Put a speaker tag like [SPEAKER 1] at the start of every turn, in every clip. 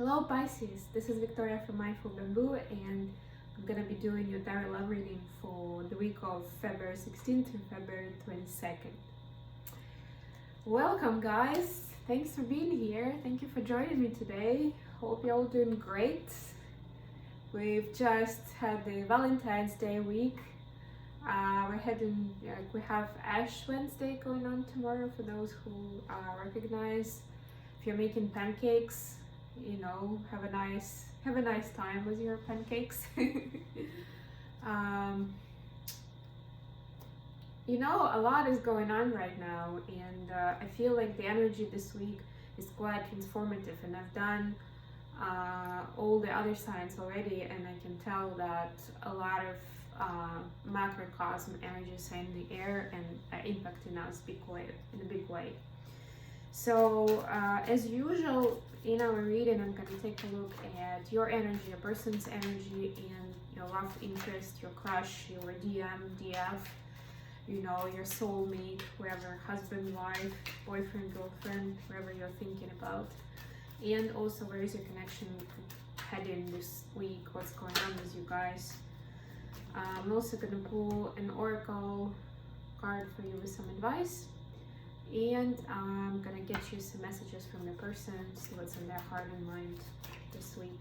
[SPEAKER 1] Hello Pisces, this is Victoria from Mindful Bamboo, and I'm gonna be doing your tarot love reading for the week of February 16th to February 22nd. Welcome guys, thanks for being here, thank you for joining me today. Hope you're all doing great. We've just had the Valentine's Day week. We have Ash Wednesday going on tomorrow for those who recognize. If you're making pancakes, you know, have a nice time with your pancakes. You know, a lot is going on right now, and I feel like the energy this week is quite transformative, and I've done all the other signs already, and I can tell that a lot of macrocosm energies are in the air and are impacting us in a big way. So as usual in our reading, I'm going to take a look at your energy, your person's energy, and your love interest, your crush, your DM, DF, you know, your soulmate, whoever, husband, wife, boyfriend, girlfriend, whoever you're thinking about. And also, where is your connection heading this week? What's going on with you guys? I'm also going to pull an oracle card for you with some advice. And I'm gonna get you some messages from the person, see what's in their heart and mind this week.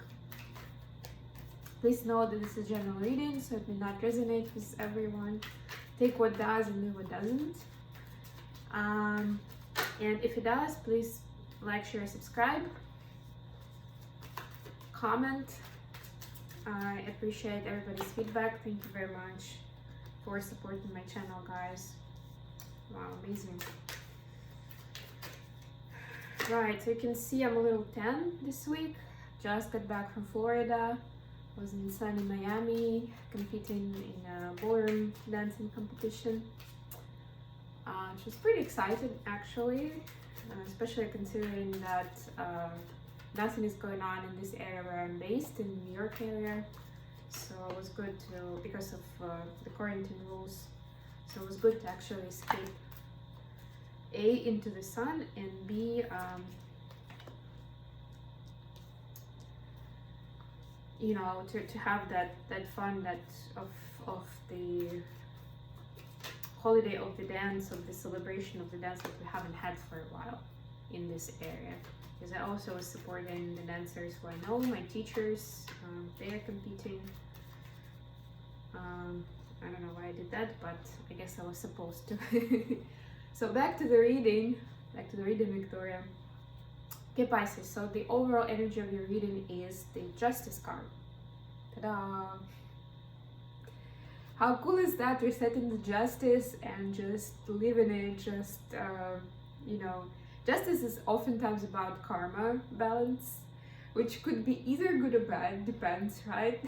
[SPEAKER 1] Please know that this is a general reading, so it may not resonate with everyone. Take what does and leave what doesn't. And if it does, please like, share, subscribe, comment. I appreciate everybody's feedback. Thank you very much for supporting my channel, guys. Wow, amazing. Right, so you can see I'm a little tan this week. Just got back from Florida. Was in sunny Miami, competing in a ballroom dancing competition. She was pretty excited actually, especially considering that nothing is going on in this area where I'm based, in the New York area. So it was good to, because of the quarantine rules, so it was good to actually escape A, into the sun, and B, you know, to have that fun of the holiday of the dance, of the celebration of the dance that we haven't had for a while in this area. Because I also was supporting the dancers who I know, my teachers, they are competing. I don't know why I did that, but I guess I was supposed to. So back to the reading, Victoria. Okay, Pisces, so the overall energy of your reading is the Justice card. Ta-da! How cool is that? You're setting the justice and just living it, just, you know, justice is oftentimes about karma balance, which could be either good or bad, depends, right?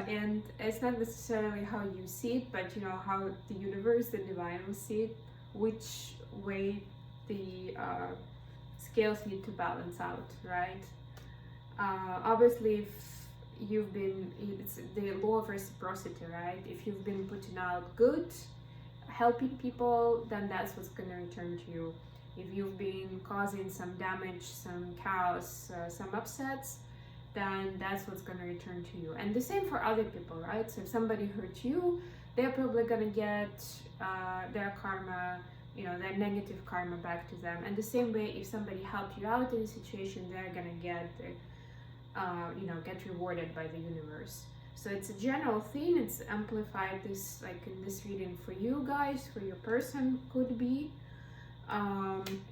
[SPEAKER 1] And it's not necessarily how you see it, but you know how the universe, the divine will see it, which way the scales need to balance out, right? Obviously, if you've been, it's the law of reciprocity, right? If you've been putting out good, helping people, then that's what's going to return to you. If you've been causing some damage, some chaos, some upsets, then that's what's going to return to you. And the same for other people, right? So if somebody hurt you, they're probably going to get their karma, you know, their negative karma back to them. And the same way, if somebody helped you out in a situation, they're going to get, you know, get rewarded by the universe. So it's a general theme. It's amplified this, like in this reading for you guys, for your person could be.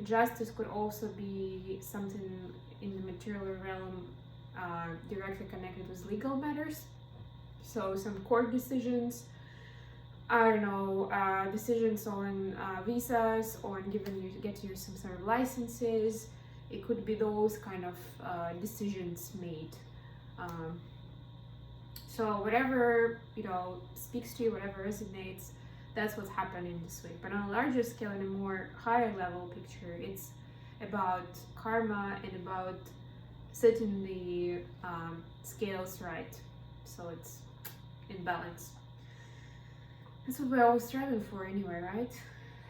[SPEAKER 1] Justice could also be something in the material realm, directly connected with legal matters. So some court decisions, I don't know, decisions on visas, or getting you some sort of licenses. It could be those kind of decisions made. So whatever, you know, speaks to you, whatever resonates, that's what's happening this week. But on a larger scale, in a more higher level picture, it's about karma and about setting the scales right, so it's in balance. That's what we're all striving for anyway, right?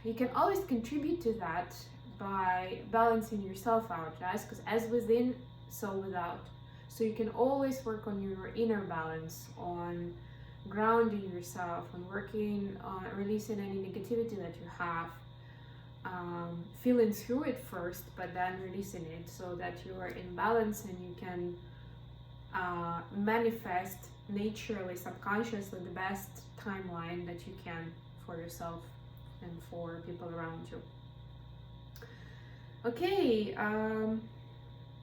[SPEAKER 1] You can always contribute to that by balancing yourself out, guys, because as within, so without. So you can always work on your inner balance, on grounding yourself, on working on releasing any negativity that you have, feeling through it first, but then releasing it so that you are in balance and you can manifest naturally, subconsciously, the best timeline that you can for yourself and for people around you. Okay,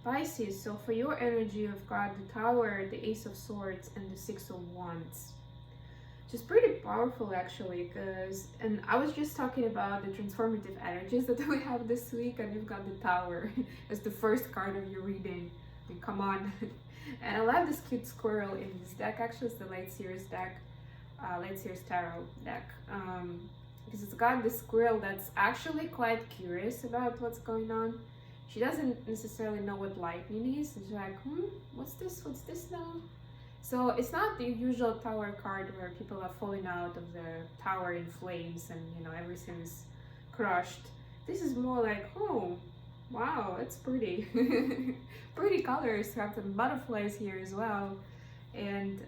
[SPEAKER 1] Pisces, so for your energy, you've got the Tower, the Ace of Swords, and the Six of Wands. Which is pretty powerful, actually, because, and I was just talking about the transformative energies that we have this week, and you've got the Tower as the first card of your reading. I mean, come on. And I love this cute squirrel in this deck. Actually, it's the Late Series deck, Late Series Tarot deck. Because it's got this squirrel that's actually quite curious about what's going on. She doesn't necessarily know what lightning is. And she's like, what's this? What's this now? So it's not the usual Tower card where people are falling out of the tower in flames and, you know, everything is crushed. This is more like, oh, wow, that's pretty. Pretty colors. We have some butterflies here as well. And,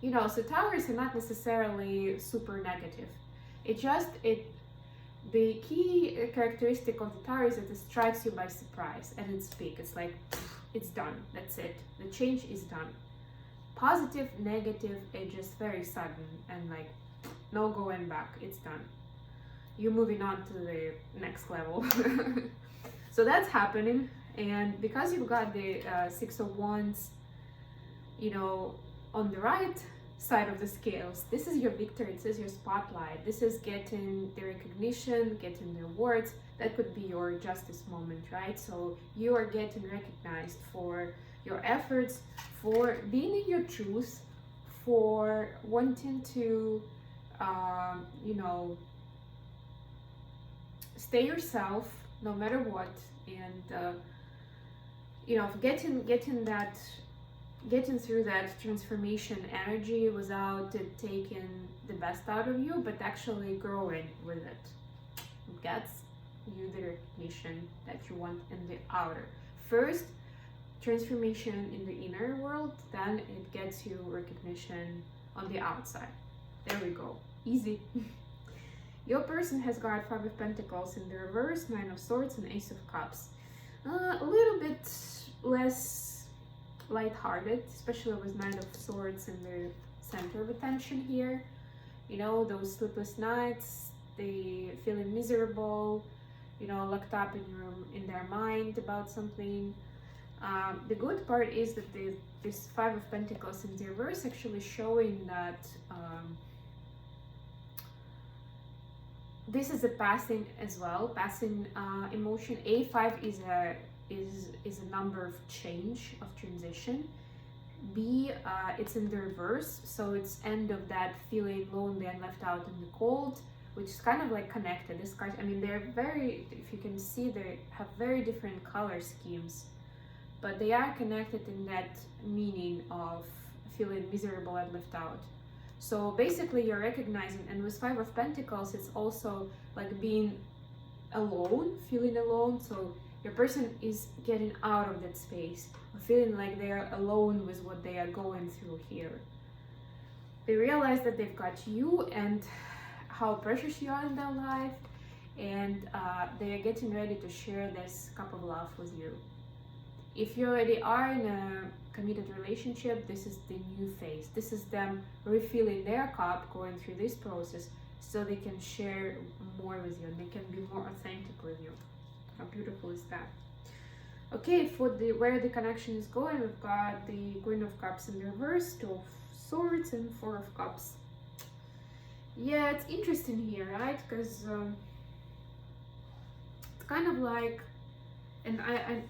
[SPEAKER 1] you know, so towers are not necessarily super negative. The key characteristic of the tower is that it strikes you by surprise and it's big. It's like, it's done. That's it. The change is done. Positive, negative, it's just very sudden and like no going back. It's done. You're moving on to the next level. So that's happening. And because you've got the Six of Wands, you know, on the right side of the scales, this is your victory, this is your spotlight, this is getting the recognition, getting the awards. That could be your justice moment, right? So you are getting recognized for your efforts, for being in your truth, for wanting to, you know, stay yourself no matter what, and you know, getting through that transformation energy without it taking the best out of you, but actually growing with it. It gets you the recognition that you want in the outer. First, transformation in the inner world, then it gets you recognition on the outside. There we go. Easy. Your person has got Five of Pentacles in the reverse, Nine of Swords, and Ace of Cups. A little bit less lighthearted, especially with Nine of Swords in the center of attention here. You know, those sleepless nights, they feeling miserable, you know, locked up in their mind about something. The good part is that this Five of Pentacles in the reverse actually showing that this is a passing as well, passing emotion. A5 is a number of change, of transition. B, it's in the reverse, so it's end of that feeling lonely and left out in the cold, which is kind of like connected. This card, I mean, they're very, if you can see, they have very different color schemes, but they are connected in that meaning of feeling miserable and left out. So basically you're recognizing, and with Five of Pentacles, it's also like being alone, feeling alone. So your person is getting out of that space, or feeling like they're alone with what they are going through here. They realize that they've got you and how precious you are in their life, and they are getting ready to share this cup of love with you. If you already are in a committed relationship, this is the new phase. This is them refilling their cup, going through this process, so they can share more with you and they can be more authentic with you. How beautiful is that? Okay, for the where the connection is going, we've got the Queen of Cups in reverse, Two of Swords, and Four of Cups. Yeah, it's interesting here, right? Because it's kind of like, and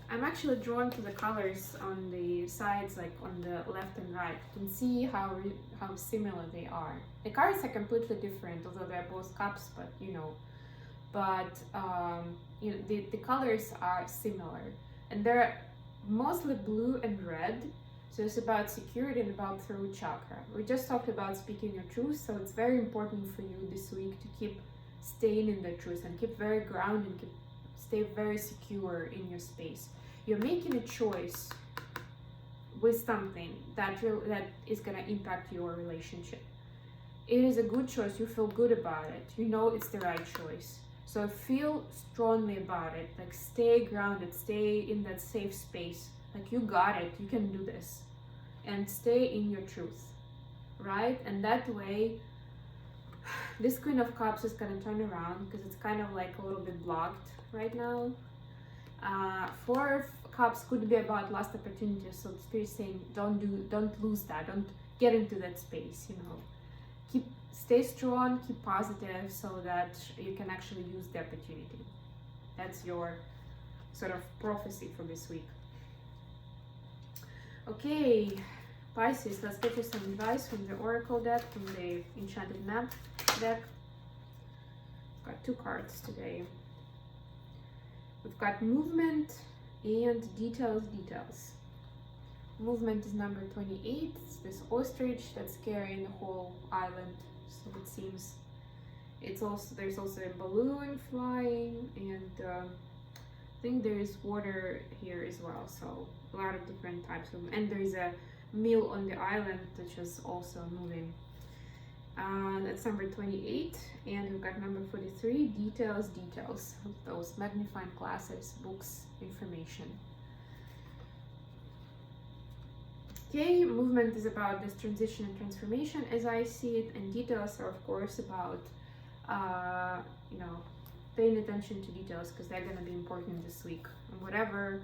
[SPEAKER 1] I'm actually drawn to the colors on the sides, like on the left and right. You can see how similar they are. The cards are completely different, although they're both cups, but you know. But you know, the colors are similar, and they're mostly blue and red. So it's about security and about throat chakra. We just talked about speaking your truth, so it's very important for you this week to keep staying in the truth and keep very grounded, stay very secure in your space. You're making a choice with something that is going to impact your relationship. It is a good choice. You feel good about it. You know it's the right choice. So feel strongly about it. Like, stay grounded, stay in that safe space. Like, you got it, you can do this. And stay in your truth, right? And that way, this Queen of Cups is going to turn around because it's kind of like a little bit blocked right now. Four of Cups could be about lost opportunities. So the Spirit is saying, don't lose that. Don't get into that space, you know. Stay strong, keep positive so that you can actually use the opportunity. That's your sort of prophecy for this week. Okay, Pisces, let's get you some advice from the Oracle deck, from the Enchanted Map deck. Got 2 cards today. We've got movement and details. Movement is number 28. It's this ostrich that's carrying the whole island. So it seems there's also a balloon flying, and I think there is water here as well. So a lot of different types of, and there is a mill on the island which is also moving. That's number 28, and we've got number 43. Details. Those magnifying glasses, books, information. Okay, movement is about this transition and transformation as I see it, and details are of course about, you know, paying attention to details because they're going to be important this week. And whatever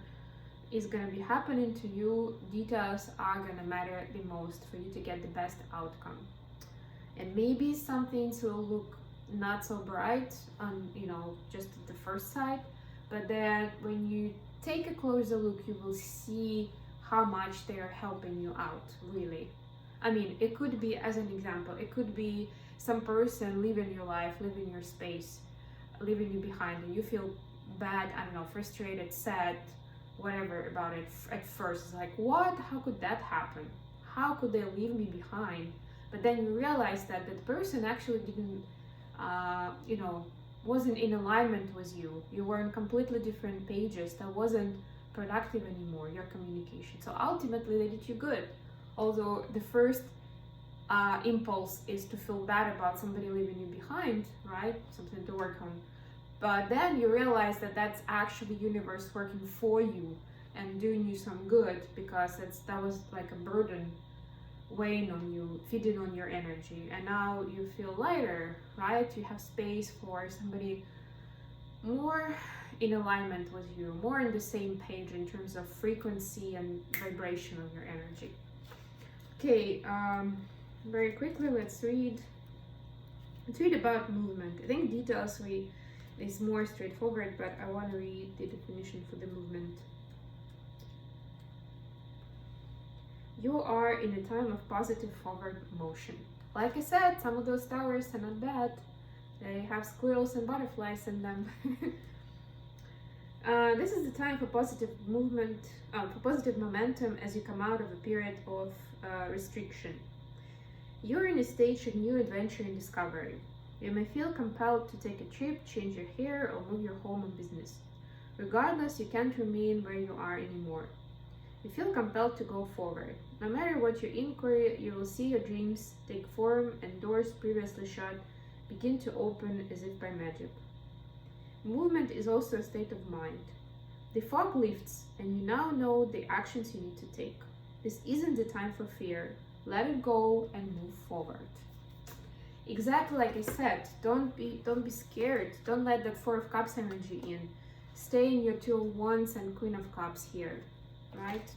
[SPEAKER 1] is going to be happening to you, details are going to matter the most for you to get the best outcome. And maybe some things will look not so bright on, you know, just at the first sight, but then when you take a closer look, you will see how much they are helping you out, really. I mean, it could be, as an example, it could be some person leaving your life, leaving your space, leaving you behind, and you feel bad, I don't know, frustrated, sad, whatever about it at first. It's like, what? How could that happen? How could they leave me behind? But then you realize that that person actually didn't, you know, wasn't in alignment with you. You were on completely different pages. That wasn't productive anymore, your communication. So ultimately they did you good, although the first impulse is to feel bad about somebody leaving you behind, right? Something to work on. But then you realize that that's actually universe working for you and doing you some good, because that was like a burden weighing on you, feeding on your energy, and now you feel lighter, right? You have space for somebody more in alignment with you, more on the same page in terms of frequency and vibration of your energy. Okay, very quickly, let's read about movement. I think details is more straightforward, but I want to read the definition for the movement. You are in a time of positive forward motion. Like I said, some of those towers are not bad. They have squirrels and butterflies in them. This is the time for positive movement, for positive momentum as you come out of a period of restriction. You're in a stage of new adventure and discovery. You may feel compelled to take a trip, change your hair, or move your home and business. Regardless, you can't remain where you are anymore. You feel compelled to go forward. No matter what your inquiry, you will see your dreams take form and doors previously shut begin to open as if by magic. Movement is also a state of mind. The fog lifts, and you now know the actions you need to take. This isn't the time for fear. Let it go and move forward. Exactly like I said, don't be scared. Don't let that Four of Cups energy in. Stay in your Two of Wands and Queen of Cups here, right?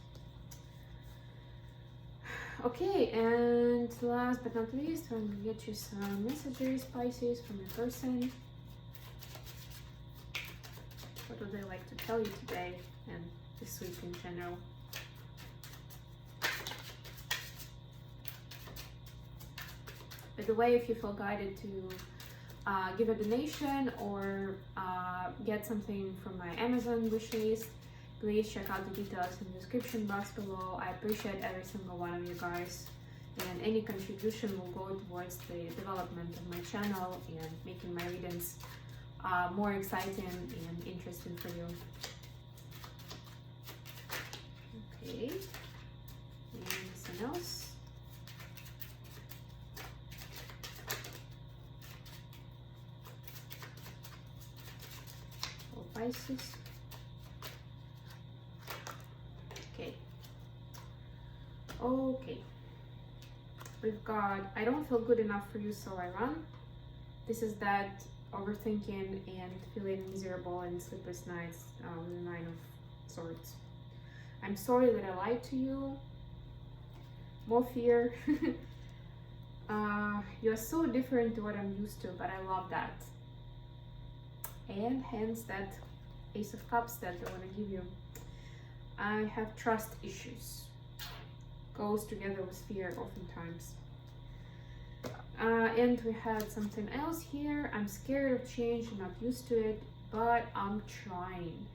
[SPEAKER 1] Okay, and last but not least, I'm gonna get you some messages, Pisces, from your person. What would they like to tell you today and this week in general? By the way, if you feel guided to give a donation or get something from my Amazon wishlist, please check out the details in the description box below. I appreciate every single one of you guys. and any contribution will go towards the development of my channel and making my readings more exciting and interesting for you. Okay, anything else? For Pisces. Okay. Okay. We've got, I don't feel good enough for you, so I run. This is that overthinking and feeling miserable and sleepless nights with the Nine of Swords. I'm sorry that I lied to you. More fear. You're so different to what I'm used to, but I love that. And hence that Ace of Cups that I want to give you. I have trust issues. Goes together with fear oftentimes. And we had something else here. I'm scared of change, I'm not used to it, but I'm trying.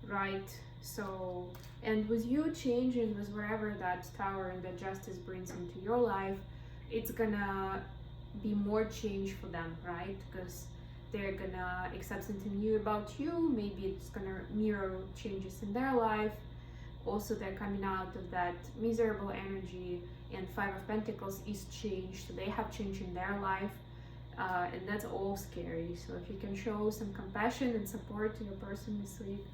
[SPEAKER 1] Right? So, and with you changing, with wherever that Tower and that Justice brings into your life, it's gonna be more change for them, right? Because they're gonna accept something new about you. Maybe it's gonna mirror changes in their life. Also, they're coming out of that miserable energy, and Five of Pentacles is change, so they have change in their life, and that's all scary. So if you can show some compassion and support to your person this week,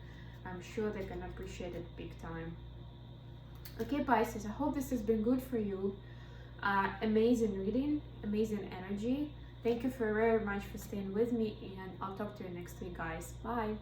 [SPEAKER 1] I'm sure they're gonna appreciate it big time. Okay, Pisces, I hope this has been good for you. Amazing reading, amazing energy. Thank you very much for staying with me, and I'll talk to you next week, guys. Bye.